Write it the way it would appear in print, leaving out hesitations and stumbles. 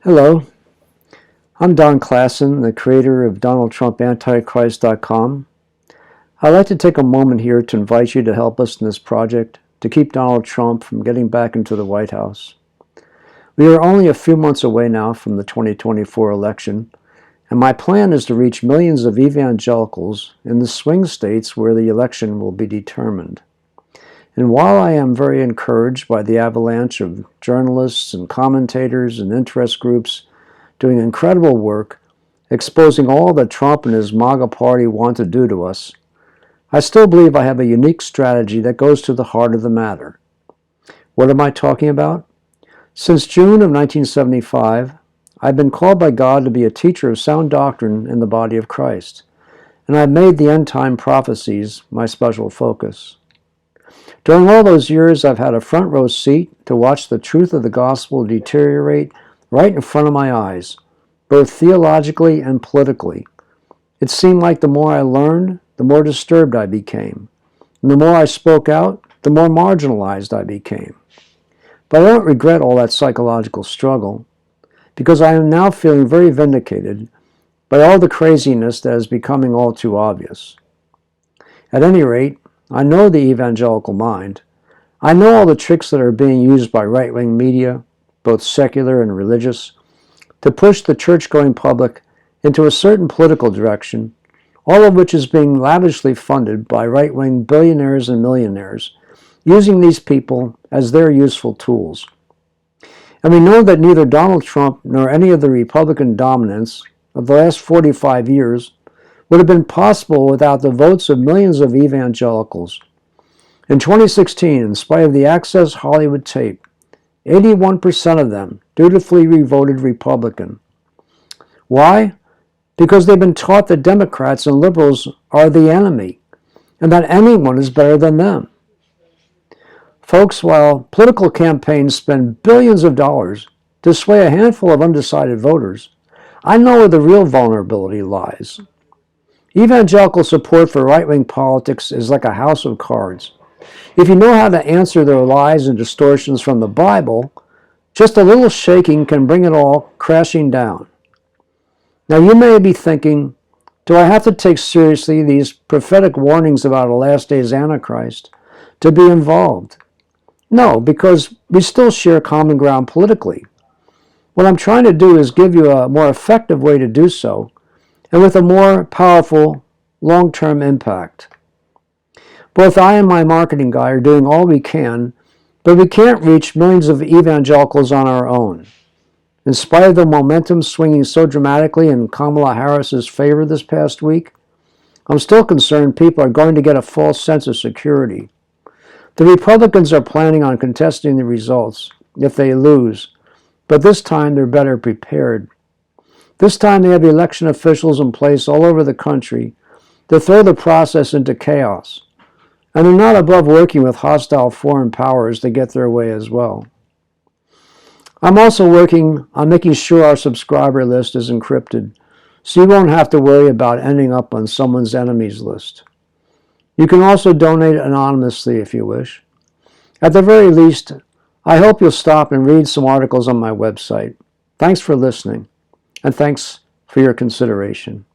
Hello, I'm Don Clasen, the creator of DonaldTrumpAntichrist.com. I'd like to take a moment here to invite you to help us in this project to keep Donald Trump from getting back into the White House. We are only a few months away now from the 2024 election, and my plan is to reach millions of evangelicals in the swing states where the election will be determined. And while I am very encouraged by the avalanche of journalists and commentators and interest groups doing incredible work, exposing all that Trump and his MAGA party want to do to us, I still believe I have a unique strategy that goes to the heart of the matter. What am I talking about? Since June of 1975, I've been called by God to be a teacher of sound doctrine in the body of Christ, and I've made the end-time prophecies my special focus. During all those years, I've had a front row seat to watch the truth of the gospel deteriorate right in front of my eyes, both theologically and politically. It seemed like the more I learned, the more disturbed I became. And the more I spoke out, the more marginalized I became. But I don't regret all that psychological struggle, because I am now feeling very vindicated by all the craziness that is becoming all too obvious. At any rate, I know the evangelical mind. I know all the tricks that are being used by right-wing media, both secular and religious, to push the church-going public into a certain political direction, all of which is being lavishly funded by right-wing billionaires and millionaires, using these people as their useful tools. And we know that neither Donald Trump nor any of the Republican dominants of the last 45 years would have been possible without the votes of millions of evangelicals. In 2016, in spite of the Access Hollywood tape, 81% of them dutifully voted Republican. Why? Because they've been taught that Democrats and liberals are the enemy, and that anyone is better than them. Folks, while political campaigns spend billions of dollars to sway a handful of undecided voters, I know where the real vulnerability lies. Evangelical support for right-wing politics is like a house of cards. If you know how to answer their lies and distortions from the Bible, just a little shaking can bring it all crashing down. Now you may be thinking, do I have to take seriously these prophetic warnings about a last days Antichrist to be involved? No, because we still share common ground politically. What I'm trying to do is give you a more effective way to do so, and with a more powerful long-term impact. Both I and my marketing guy are doing all we can, but we can't reach millions of evangelicals on our own. In spite of the momentum swinging so dramatically in Kamala Harris's favor this past week, I'm still concerned people are going to get a false sense of security. The Republicans are planning on contesting the results if they lose, but this time they're better prepared. This time they have election officials in place all over the country to throw the process into chaos. And they're not above working with hostile foreign powers to get their way as well. I'm also working on making sure our subscriber list is encrypted, so you won't have to worry about ending up on someone's enemies list. You can also donate anonymously if you wish. At the very least, I hope you'll stop and read some articles on my website. Thanks for listening, and thanks for your consideration.